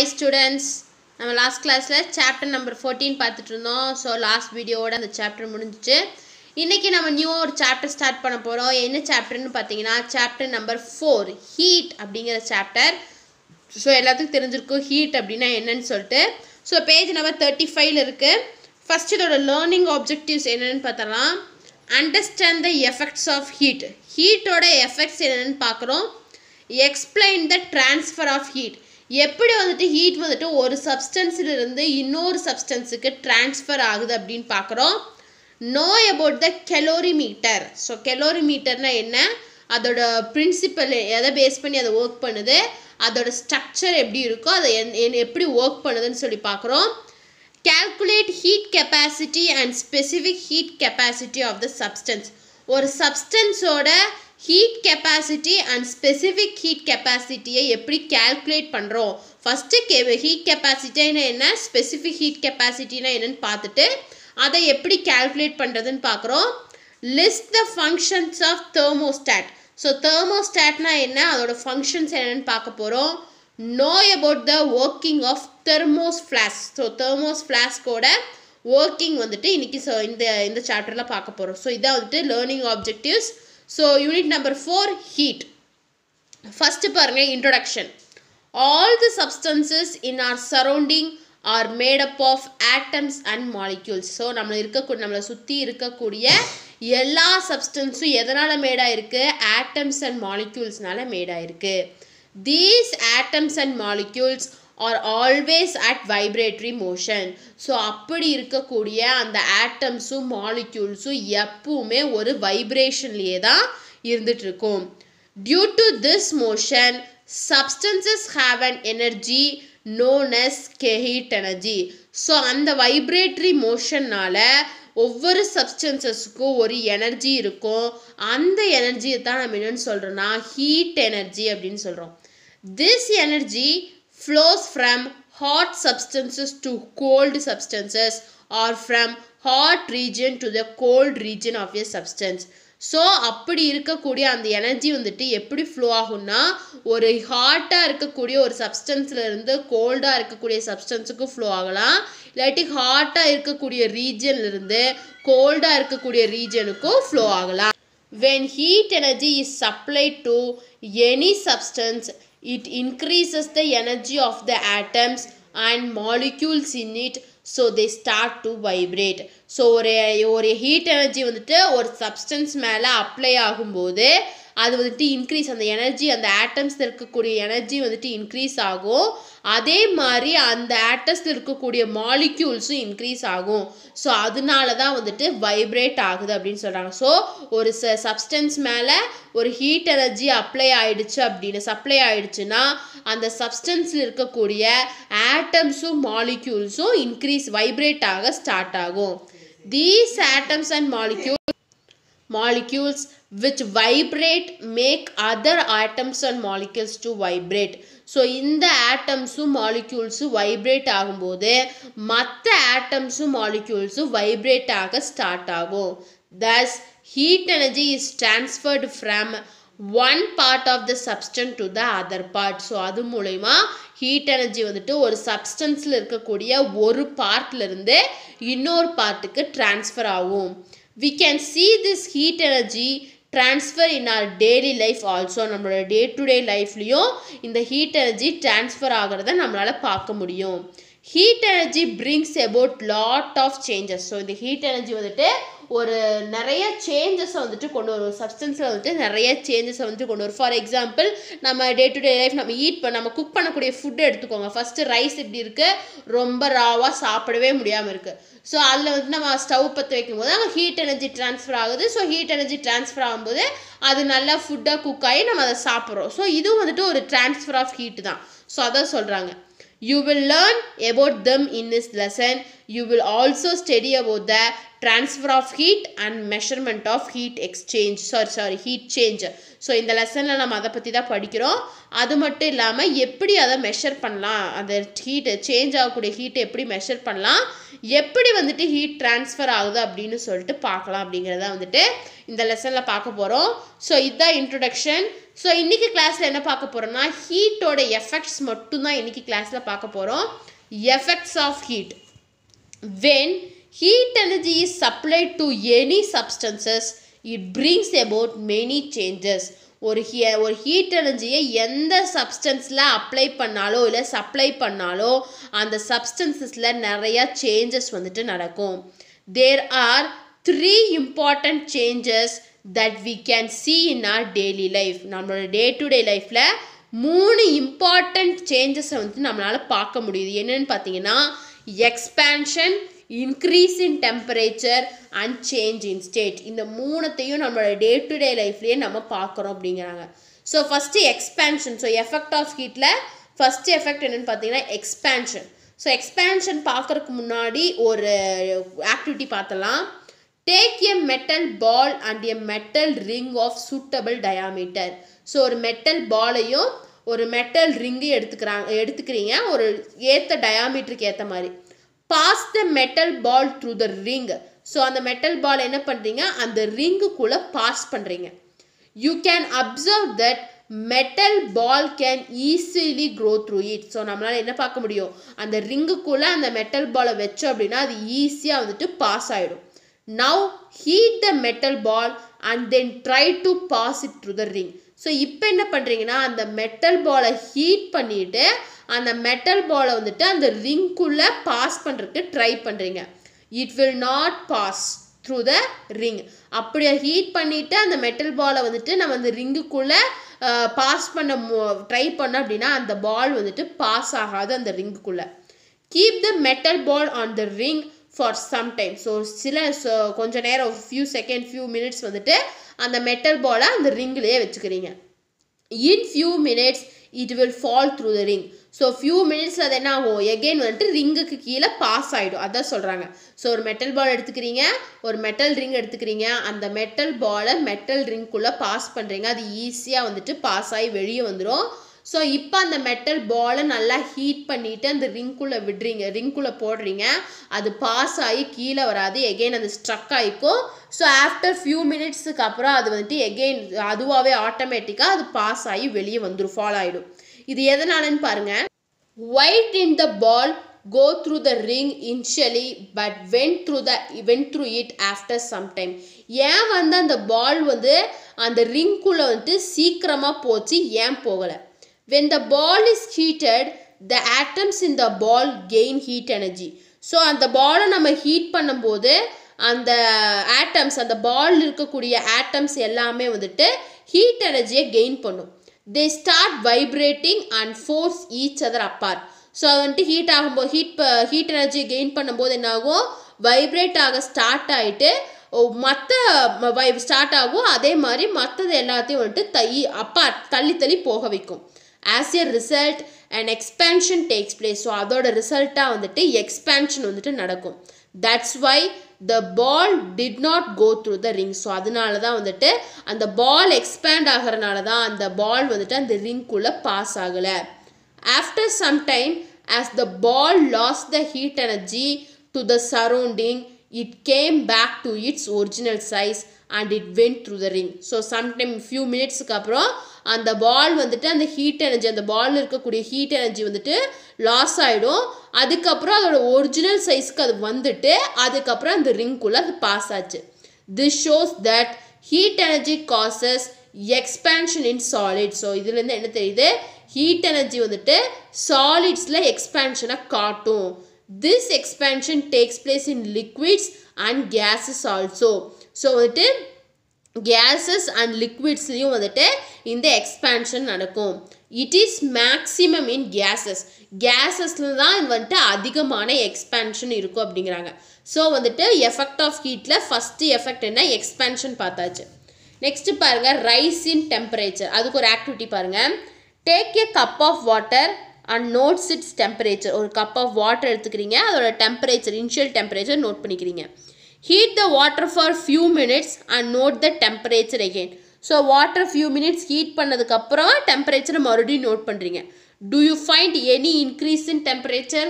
Hi students, நம்ம last classல chapter number 14 பார்த்துட்டு இருந்தோம். So last videoவோட அந்த chapter முடிஞ்சிச்சு. இன்னைக்கு நம்ம நியூ ஒரு chapter start பண்ண போறோம். என்ன chapterன்னு பார்த்தீங்கன்னா chapter number 4 heat அப்படிங்கிற chapter. So எல்லாத்துக்கும் தெரிஞ்சிருக்கும் heat அப்படினா என்னன்னு சொல்லிட்டு. So page number 35ல இருக்கு. First இதோட learning objectives என்னன்னு பார்த்தலாம். Understand the effects of heat. Heat ஓட effects என்னன்னு பார்க்கறோம். Explain the transfer of heat. எப்படி வந்துட்டு ஹீட் வந்துட்டு ஒரு சப்ஸ்டன்ஸ்ல இருந்து இன்னொரு சப்ஸ்டன்ஸ்க்கு ட்ரான்ஸ்ஃபர் ஆகுது அப்படினு பார்க்கறோம். know about the calorimeter. so calorimeterனா என்ன, அதோட பிரின்சிபல் எதை பேஸ் பண்ணி அதை வர்க் பண்ணுது, அதோட ஸ்ட்ரக்சர் எப்படி இருக்கோ அதை எப்படி வர்க் பண்ணுதுன்னு சொல்லி பார்க்கறோம். calculate heat capacity and specific heat capacity of the substance. ஒரு சப்ஸ்டன்ஸோட heat capacity and specific heat capacity எப்படி calculate பண்றோம். first heat capacity என்ன, specific heat capacity என்னன்னு பார்த்துட்டு அதை எப்படி calculate பண்றதுன்னு பார்க்கறோம். list the functions of thermostat. so thermostatனா என்ன, அதோட functions என்னன்னு பார்க்க போறோம். know about the working of thermos flask. so thermos flask ஓட working வந்துட்டு இன்னைக்கு இந்த சாப்டர்ல பார்க்க போறோம். so இதான் வந்துட்டு learning objectives. So unit number 4 heat. First பாருங்க introduction. All the substances in our surrounding are made up of atoms and molecules. So நம்மள சுத்தி இருக்கக்கூடிய எல்லா சப்ஸ்டன்ஸும் எதனால மேட் ஆயிருக்கு, atoms and moleculesனால மேட் ஆயிருக்கு. These atoms and molecules are always at vibratory motion. so அப்படி இருக்கக்கூடிய அந்த ஆட்டம்ஸும் மாலிக்யூல்ஸும் எப்பவுமே ஒரு வைப்ரேஷன்லயே தான் இருந்துட்டு இருக்கும். due to this motion substances have an energy known as heat energy. so அந்த வைப்ரேட்டரி மோஷன்னால ஒவ்வொரு சப்ஸ்டன்சஸ்க்கும் ஒரு எனர்ஜி இருக்கும். அந்த எனர்ஜியை தான் நம்ம என்னன்னு சொல்றோம்னா ஹீட் எனர்ஜி அப்படின்னு சொல்றோம். this energy flows from hot substances to cold substances or from hot region to the cold region of a substance. so அப்படி இருக்கக்கூடிய அந்த எனர்ஜி வந்துட்டு எப்படி ஃப்ளோ ஆகும்னா ஒரு ஹாட்டா இருக்கக்கூடிய ஒரு சப்ஸ்டன்ஸ்ல இருந்து கோல்டா இருக்கக்கூடிய சப்ஸ்டன்ஸுக்கு ஃப்ளோ ஆகலாம், இல்லாட்டி ஹாட்டா இருக்கக்கூடிய ரீஜன்ல இருந்து கோல்டா இருக்கக்கூடிய ரீஜனுக்கும் ஃப்ளோ ஆகலாம். when heat energy is supplied to any substance it increases the energy of the atoms and molecules in it, so they start to vibrate. so ஒரு heat energy வந்துட்டு ஒரு substance மேல அப்ளை ஆகும்போது அது வந்துட்டு இன்க்ரீஸ், அந்த energy அந்த ஆட்டம்ஸ்ல இருக்கக்கூடிய எனர்ஜி வந்துட்டு இன்க்ரீஸ் ஆகும். அதே மாதிரி அந்த ஆட்டம்ஸ்ல இருக்கக்கூடிய மாலிக்யூல்ஸும் இன்க்ரீஸ் ஆகும். ஸோ அதனால தான் வந்துட்டு வைப்ரேட் ஆகுது அப்படின்னு சொல்றாங்க. ஸோ ஒரு சப்ஸ்டன்ஸ் மேல ஒரு ஹீட் எனர்ஜி சப்ளை ஆயிடுச்சுன்னா அந்த சப்ஸ்டன்ஸ்ல இருக்கக்கூடிய ஆட்டம்ஸும் மாலிக்யூல்ஸும் இன்க்ரீஸ் வைப்ரேட் ஆக ஸ்டார்ட் ஆகும். these atoms and molecules which vibrate make other atoms and molecules to vibrate. so இந்த ஆட்டம்ஸும் மாலிக்யூல்ஸும் வைப்ரேட் ஆகும்போது மற்ற ஆட்டம்ஸும் மாலிக்யூல்ஸும் வைப்ரேட் ஆக ஸ்டார்ட் ஆகும். thus heat energy is transferred from one part of the substance to the other part. so அது மூலமா heat energy வந்துட்டு ஒரு சப்ஸ்டன்ஸ்ல இருக்கக்கூடிய ஒரு பார்ட்ல இருந்து இன்னொரு பார்ட்டுக்கு ட்ரான்ஸ்ஃபர் ஆகும். we can see this heat energy transfer in our daily life also. நம்மளோட டே டு டே லைஃப்லயும் இந்த ஹீட் எனர்ஜி ட்ரான்ஸ்ஃபர் ஆகிறத நம்மளால பார்க்க முடியும். heat energy brings about lot of changes. so இந்த ஹீட் எனர்ஜி வந்துட்டு ஒரு நிறைய சேஞ்சஸ் வந்துட்டு கொண்டு வரும், சப்ஸ்டன்ஸ்ல வந்துட்டு நிறைய சேஞ்சஸ் வந்துட்டு கொண்டு வரும். ஃபார் எக்ஸாம்பிள் நம்ம டே டு டே லைஃப் நம்ம குக் பண்ணக்கூடிய ஃபுட் எடுத்துக்கோங்க. ஃபர்ஸ்ட் ரைஸ் எப்படி இருக்கு, ரொம்ப ராவா சாப்பிடவே முடியாம இருக்கு. ஸோ அதில் வந்துட்டு நம்ம ஸ்டவ் பற்ற வைக்கும் போது அங்கே ஹீட் எனர்ஜி ட்ரான்ஸ்ஃபர் ஆகுது. ஸோ ஹீட் எனர்ஜி ட்ரான்ஸ்ஃபர் ஆகும்போது அது நல்லா ஃபுட்டாக குக் ஆகி நம்ம அதை சாப்பிட்றோம். ஸோ இதுவும் வந்துட்டு ஒரு ட்ரான்ஸ்ஃபர் ஆஃப் ஹீட் தான். ஸோ அதான் சொல்றாங்க. You will learn about them in this lesson. You will also study about the transfer of heat and measurement of heat exchange heat change. So இந்த லெசனில் நம்ம அதை பற்றி தான் படிக்கிறோம். அது மட்டும் இல்லாமல் எப்படி அதை மெஷர் பண்ணலாம், அந்த ஹீட்டு சேஞ்ச் ஆகக்கூடிய ஹீட்டை எப்படி மெஷர் பண்ணலாம், எப்படி வந்துட்டு ஹீட் ட்ரான்ஸ்ஃபர் ஆகுது அப்படின்னு சொல்லிட்டு பார்க்கலாம் அப்படிங்கிறத வந்துட்டு இந்த லெசனில் பார்க்க போகிறோம். ஸோ இதுதான் இன்ட்ரொடக்ஷன். ஸோ இன்றைக்கி கிளாஸில் என்ன பார்க்க போகிறோம்னா ஹீட்டோட எஃபெக்ட்ஸ் மட்டும்தான் இன்றைக்கி கிளாஸில் பார்க்க போகிறோம். Effects of heat. When heat energy is supplied to any substances, it brings about many changes. ஒரு ஹீட் எனர்ஜியை எந்த சப்ஸ்டன்ஸில் அப்ளை பண்ணாலோ இல்லை சப்ளை பண்ணாலோ அந்த சப்ஸ்டன்சஸில் நிறையா சேஞ்சஸ் வந்துட்டு நடக்கும். There are 3 important changes that we can see in our daily life. நம்மளோட டே டு டே லைஃப்பில் 3 இம்பார்ட்டண்ட் சேஞ்சஸை வந்துட்டு நம்மளால் பார்க்க முடியுது. என்னென்னு பார்த்தீங்கன்னா expansion, increase in temperature and change in state. இந்த மூணுத்தையும் நம்மளோட டே டு டே லைஃப்லேயே நம்ம பார்க்குறோம் அப்படிங்கிறாங்க. So first expansion. So effect of ஹீட்டில் ஃபஸ்ட்டு எஃபெக்ட் என்னென்னு பார்த்தீங்கன்னா எக்ஸ்பேன்ஷன். ஸோ எக்ஸ்பேன்ஷன் பார்க்குறதுக்கு முன்னாடி ஒரு ஆக்டிவிட்டி பார்த்தலாம். Take a metal ball and a metal ring of suitable diameter. So ஒரு மெட்டல் பாலையும் ஒரு மெட்டல் ரிங்கையும் எடுத்துக்கிறீங்க ஒரு ஏற்ற டயாமீட்டருக்கு ஏற்ற மாதிரி. Pass the metal ball through the ring. So அந்த மெட்டல் பால் என்ன பண்ணுறீங்க, அந்த ரிங்குக்குள்ளே பாஸ் பண்ணுறீங்க. You can observe that metal ball can easily grow through it. So நம்மளால் என்ன பார்க்க முடியும், அந்த ரிங்குக்குள்ளே அந்த மெட்டல் பாலை வச்சோம் அப்படின்னா அது ஈஸியாக வந்துட்டு பாஸ் ஆகிடும். Now heat the metal ball and then try to pass it through the ring. So இப்போ என்ன பண்ணுறீங்கன்னா அந்த மெட்டல் பாலை ஹீட் பண்ணிவிட்டு அந்த மெட்டல் பாலை வந்துட்டு அந்த ரிங்குள்ளே பாஸ் பண்ணுறதுக்கு ட்ரை பண்ணுறீங்க. It will not pass through the ring. அப்படியே ஹீட் பண்ணிவிட்டு அந்த மெட்டல் பாலை வந்துட்டு நம்ம அந்த ரிங்குக்குள்ளே பாஸ் பண்ண ட்ரை பண்ணோம் அப்படின்னா அந்த பால் வந்துட்டு பாஸ் ஆகாது அந்த ரிங்குக்குள்ளே. Keep the metal ball on the ring for some time. So கொஞ்ச நேரம் ஃபியூ மினிட்ஸ் வந்துட்டு அந்த மெட்டல் பாலை அந்த ரிங்கிலேயே வச்சுக்கிறீங்க. In few minutes it will fall through the ring. So few மினிட்ஸில் அது என்ன ஆகும், எகெயின் வந்துட்டு ரிங்குக்கு கீழே பாஸ் ஆகிடும். அதான் சொல்கிறாங்க. ஸோ ஒரு மெட்டல் பால் எடுத்துக்கிறீங்க, ஒரு மெட்டல் ரிங் எடுத்துக்கிறீங்க, அந்த மெட்டல் பாலை மெட்டல் ரிங்குள்ளே பாஸ் பண்ணுறீங்க, அது ஈஸியாக வந்துட்டு பாஸ் ஆகி வெளியே வந்துடும். ஸோ இப்போ அந்த மெட்டல் பாலை நல்லா ஹீட் பண்ணிவிட்டு அந்த ரிங்குள்ளே விடுறீங்க, ரிங்குள்ளே போடுறீங்க, அது பாஸ் ஆகி கீழே வராது, எகெயின் அது ஸ்ட்ரக் ஆகிக்கும். ஸோ ஆஃப்டர் ஃபியூ மினிட்ஸுக்கு அப்புறம் அது வந்துட்டு எகெயின் அதுவாகவே ஆட்டோமேட்டிக்காக அது பாஸ் ஆகி வெளியே வந்துடும், ஃபால் ஆகிடும். இது எதனாலன்னு பாருங்கள். White in the ball go through the ring initially but went through it after some time. ஏன் வந்து அந்த பால் வந்து அந்த ரிங்குள்ளே வந்துட்டு சீக்கிரமாக போச்சு, ஏன் போகலை? When the ball is heated, the atoms in the ball gain heat energy. So அந்த பாலை நம்ம ஹீட் பண்ணும்போது அந்த ஆட்டம்ஸ், அந்த பால் இருக்கக்கூடிய ஆட்டம்ஸ் எல்லாமே வந்துட்டு ஹீட் எனர்ஜியை கெயின் பண்ணும். They start vibrating and force each other apart. So அது வந்துட்டு ஹீட் ஆகும்போது ஹீட் எனர்ஜியை கெயின் பண்ணும்போது என்ன ஆகும், வைப்ரேட் ஆக ஸ்டார்ட் ஆகிட்டு ஸ்டார்ட் ஆகும். அதே மாதிரி மற்றது எல்லாத்தையும் வந்துட்டு தள்ளி போக வைக்கும். As a result an expansion takes place. So அதோட ரிசல்ட்டாக வந்துட்டு எக்ஸ்பேன்ஷன் வந்துட்டு நடக்கும். That's why the ball did not go through the ring. So அதனால தான் வந்துட்டு அந்த பால் எக்ஸ்பேண்ட் ஆகிறனால தான் அந்த பால் வந்துட்டு அந்த ரிங்குள்ளே பாஸ் ஆகலை. After some time, as the ball lost the heat energy to the surrounding, it came back to its original size and it went through the ring. So sometime few minutesக்கு அப்புறம் அந்த பால் வந்துட்டு அந்த ஹீட் எனர்ஜி, அந்த பால் இருக்கக்கூடிய heat energy வந்துட்டு loss ஆகிடும். அதுக்கப்புறம் அதோட ஒரிஜினல் சைஸ்க்கு அது வந்துட்டு அதுக்கப்புறம் அந்த ரிங்குள்ளே அது பாஸ் ஆச்சு. This shows that heat energy causes expansion in solids. So இதுலேருந்து என்ன தெரியுது, ஹீட் எனர்ஜி வந்துட்டு சாலிட்ஸில் எக்ஸ்பேன்ஷனை காட்டும். This expansion takes place in liquids and gases also. So வந்துட்டு gases and liquidsலையும் வந்துட்டு இந்த எக்ஸ்பேன்ஷன் நடக்கும். It is maximum in gases. Gasesல தான் வந்துட்டு அதிகமான எக்ஸ்பேன்ஷன் இருக்கும் அப்படிங்கிறாங்க. ஸோ வந்துட்டு எஃபெக்ட் ஆஃப் ஹீட்டில் ஃபஸ்ட்டு எஃபெக்ட் என்ன, எக்ஸ்பேன்ஷன் பார்த்தாச்சு. நெக்ஸ்ட்டு பாருங்கள், ரைஸ் இன் டெம்பரேச்சர். அதுக்கு ஒரு ஆக்டிவிட்டி பாருங்கள். Take a cup of water and notes its temperature. ஒரு கப் ஆஃப் வாட்டர் எடுத்துக்கிறீங்க, அதோட டெம்பரேச்சர், இனிஷியல் டெம்பரேச்சர் நோட் பண்ணிக்கிறீங்க. Heat the water for few minutes and note the temperature again. So water few minutes heat பண்ணதுக்கு அப்புறம் temperature மறுபடியும் note பண்றீங்க. Do you find any increase in temperature?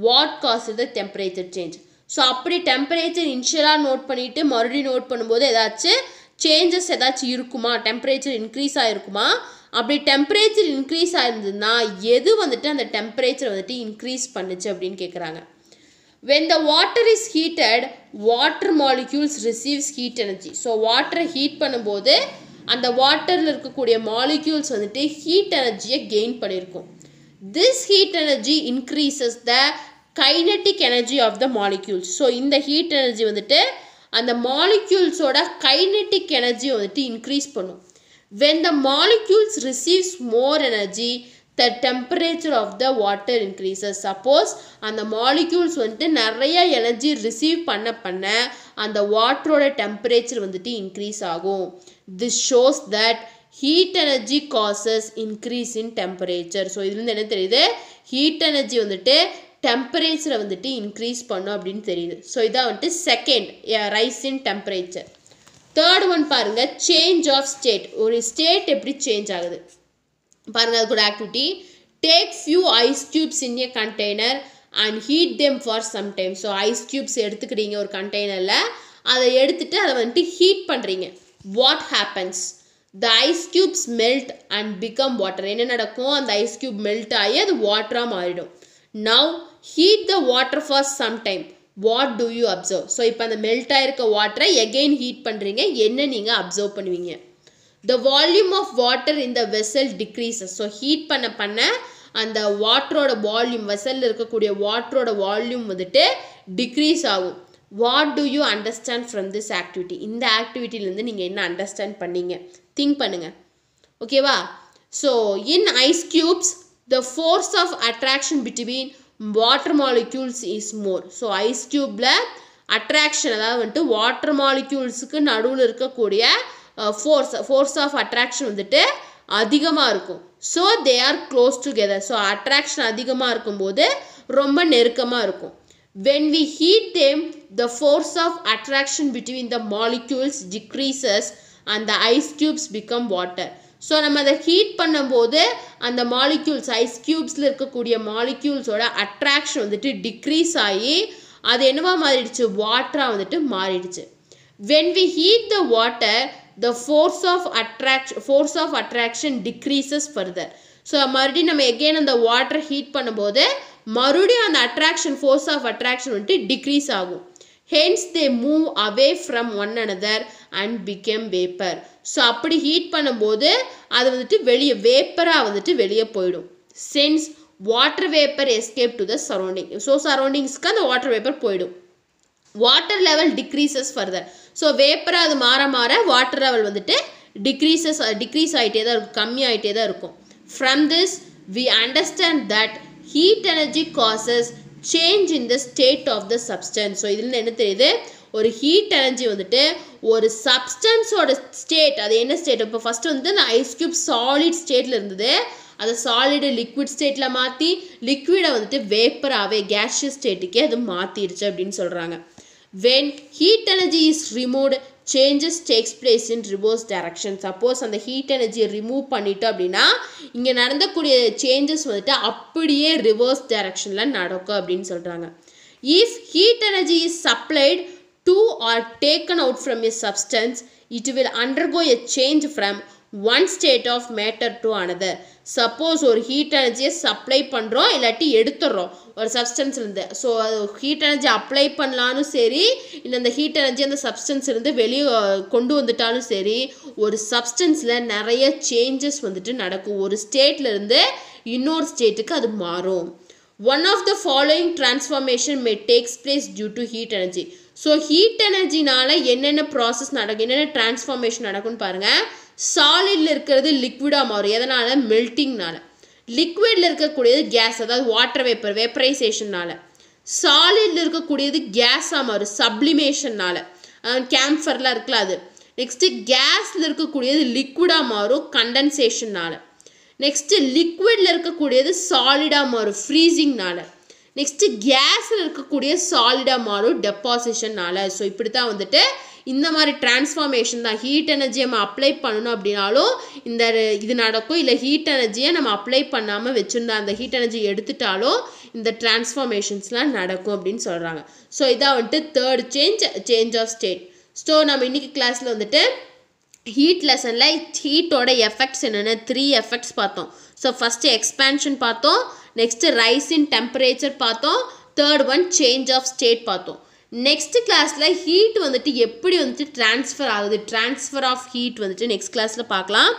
What causes the temperature change? So அப்படி temperature initially note பண்ணிட்டு மறுபடியும் note பண்ணும்போது ஏதாச்சும் changes ஏதாச்சும் இருக்குமா, temperature increase ஆயிருக்குமா? அப்படி temperature increase ஆயிருந்ததுன்னா எது வந்துட்டு அந்த temperature வந்துட்டு increase பண்ணுச்சு அப்படின்னு கேக்குறாங்க. When the water is heated, water molecules receives heat energy. So water heat பண்ணும்போது அந்த வாட்டர்ல இருக்கக்கூடிய molecules வந்துட்டு heat energy gain பண்ணிருக்கும். This heat energy increases the kinetic energy of the molecules. So இந்த heat energy வந்துட்டு அந்த molecules ஓட kinetic energy வந்துட்டு increase பண்ணும். When the molecules receives more energy, the temperature of the water increases. Suppose அந்த molecules வந்துட்டு நிறைய energy receive பண்ண அந்த வாட்டரோட temperature வந்துட்டு increase ஆகும். This shows that heat energy causes increase in temperature. So இதிலிருந்து என்ன தெரியுது, heat energy வந்துட்டு temperature வந்துட்டு increase பண்ணும் அப்படின்னு தெரியுது. So இதான் வந்துட்டு second, rise in temperature. Third one பாருங்க, change of state. ஒரு state எப்படி change ஆகுது பாருங்க, அது கூட activity. Take few ice cubes in a container and heat them for some time. So ice cubes எடுத்துக்கிறீங்க ஒரு கண்டெய்னர்ல, அதை எடுத்துட்டு அதை வந்துட்டு ஹீட் பண்றீங்க. What happens? The ice cubes melt and become water. என்ன நடக்கும், அந்த ice cube melt ஆகி அது வாட்டரா மாறிடும். Now heat the water for some time. What do you observe? So இப்போ அந்த மெல்ட் ஆயிருக்க வாட்டரை again ஹீட் பண்றீங்க, என்ன நீங்க அப்சர்வ் பண்ணுவீங்க? The volume of water in the vessel decreases. So heat பண்ண அந்த வாட்டரோட வால்யூம், வெசல்ல இருக்கக்கூடிய வாட்டரோட வால்யூம் வந்துட்டு டிக்ரீஸ் ஆகும். What do you understand from this activity? இந்த ஆக்டிவிட்டில இருந்து நீங்க என்ன அண்டர்ஸ்டாண்ட் பண்ணீங்க, திங்க் பண்ணுங்க. ஓகேவா? So in ice cubes the force of attraction between water molecules is more. So ice cubeல attraction, அதாவது வந்துட்டு வாட்டர் மாலிக்யூல்ஸ்க்கு நடுவுல இருக்கக்கூடிய force of attraction வந்துட்டு அதிகமா இருக்கும். So they are close together. So attraction அதிகமா இருக்கும்போது ரொம்ப நெருக்கமா இருக்கும். When we heat them, the force of attraction between the molecules decreases and the ice cubes become water. So நம்ம அதை ஹீட் பண்ணும்போது அந்த molecules, ice cubesல இருக்கக்கூடிய moleculesோட attraction வந்துட்டு decrease ஆகி அது என்னவா மாறிடுச்சு, வாட்டரா வந்துட்டு மாறிடுச்சு. When we heat the water, the force of attraction decreases further. So மறுபடியும் நம்ம again அந்த வாட்டர் ஹீட் பண்ணும்போது மறுபடியும் அந்த attraction, force of attraction வந்துட்டு decrease ஆகும். Hence they move away from one another and become vapor. So அப்படி heat பண்ணும்போது அது வந்துட்டு வெளியே வேப்பரா வந்துட்டு வெளியே போயிடும். Since water vapor escape to the surrounding. So surroundingsக்கு அந்த water vapor போயிடும். Water level decreases further. So vapor அது மாற water level வந்துட்டு decrease ஆயிட்டே தான் இருக்கும், கம்மி ஆயிட்டே தான் இருக்கும். From this we understand that heat energy causes change in the state of the substance. So இதில் என்ன தெரியுது, ஒரு heat energy வந்துட்டு ஒரு substance ஓட state, அது என்ன state, இப்போ first வந்து அந்த ice cube solid stateல இருந்தது, அது solid liquid stateல மாற்றி liquidை வந்துட்டு vaporஆவே gaseous stateக்கே அது மாற்றிடுச்சு அப்படின்னு சொல்கிறாங்க. When heat energy is removed, changes takes place in reverse direction. Suppose அந்த heat energy remove பண்ணிட்டு அப்படின்னா இங்கே நடந்தக்கூடிய changes வந்துட்டு அப்படியே reverse directionல நடக்கும் அப்படின்னு சொல்கிறாங்க. If heat energy is supplied to or taken out from a substance, it will undergo a change from one state of matter to another. Suppose ஒரு heat energy supply பண்ணுறோம் இல்லாட்டி எடுத்துடுறோம் ஒரு substance இருந்து, ஸோ heat energy apply பண்ணலான்னு சரி, இல்லை அந்த heat energy அந்த substance இருந்து வெளியே கொண்டு வந்துட்டாலும் சரி, ஒரு substanceல நிறைய changes வந்துட்டு நடக்கும், ஒரு stateல இருந்து இன்னொரு stateக்கு அது மாறும். One of the following transformation may takes place due to heat energy. So heat energyனால என்னென்ன ப்ராசஸ் நடக்கும், என்னென்ன டிரான்ஸ்ஃபார்மேஷன் நடக்கும்னு பாருங்க. சாலிட்ல இருக்கிறது லிக்விடா மாறும், எதனால, மெல்டிங்னால. லிக்விட்ல இருக்கக்கூடியது கேஸ், அதாவது வாட்டர் வேப்பர், வேப்பரைசேஷன்னால. சாலிட்ல இருக்கக்கூடியது கேஸா மாறும், சப்ளிமேஷன்னால. கேம்ஃபர்லாம் இருக்குல்ல அது. நெக்ஸ்ட் கேஸ்ல இருக்கக்கூடியது லிக்விடா மாறும், கண்டென்சேஷன்னால. நெக்ஸ்ட் லிக்விட்ல இருக்கக்கூடியது சாலிடா மாறும், ஃப்ரீசிங்னால. நெக்ஸ்ட்டு கேஸில் இருக்கக்கூடிய சாலிடாக மாறும் டெபாசிஷன்னால. ஸோ இப்படி தான் வந்துட்டு இந்த மாதிரி டிரான்ஸ்ஃபார்மேஷன் தான். ஹீட் எனர்ஜியை நம்ம அப்ளை பண்ணணும் அப்படின்னாலும் இந்த இது நடக்கும். இல்லை ஹீட் எனர்ஜியை நம்ம அப்ளை பண்ணாமல் வச்சுருந்தா அந்த ஹீட் எனர்ஜி எடுத்துட்டாலும் இந்த டிரான்ஸ்ஃபார்மேஷன்ஸ்லாம் நடக்கும் அப்படின்னு சொல்கிறாங்க. ஸோ இதான் வந்துட்டு third change of state. So நம்ம இன்றைக்கி கிளாஸில் வந்துட்டு ஹீட் லெசனில் ஹீட்டோட எஃபெக்ட்ஸ் என்னென்ன 3 எஃபெக்ட்ஸ் பார்த்தோம். ஸோ ஃபஸ்ட்டு எக்ஸ்பேன்ஷன் பார்த்தோம், நெக்ஸ்ட்டு ரைஸ் இன் டெம்பரேச்சர் பார்த்தோம், third one change of state பார்த்தோம். நெக்ஸ்ட் கிளாஸில் ஹீட் வந்துட்டு எப்படி வந்துட்டு ட்ரான்ஸ்ஃபர் ஆகுது, ட்ரான்ஸ்ஃபர் ஆஃப் ஹீட் வந்துட்டு நெக்ஸ்ட் கிளாஸில் பார்க்கலாம்.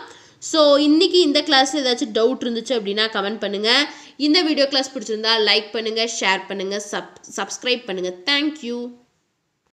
ஸோ இன்றைக்கி இந்த கிளாஸில் ஏதாச்சும் டவுட் இருந்துச்சு அப்படின்னா கமெண்ட் பண்ணுங்கள். இந்த வீடியோ கிளாஸ் பிடிச்சிருந்தா லைக் பண்ணுங்கள், ஷேர் பண்ணுங்கள், சப்ஸ்கிரைப் பண்ணுங்கள். தேங்க்யூ.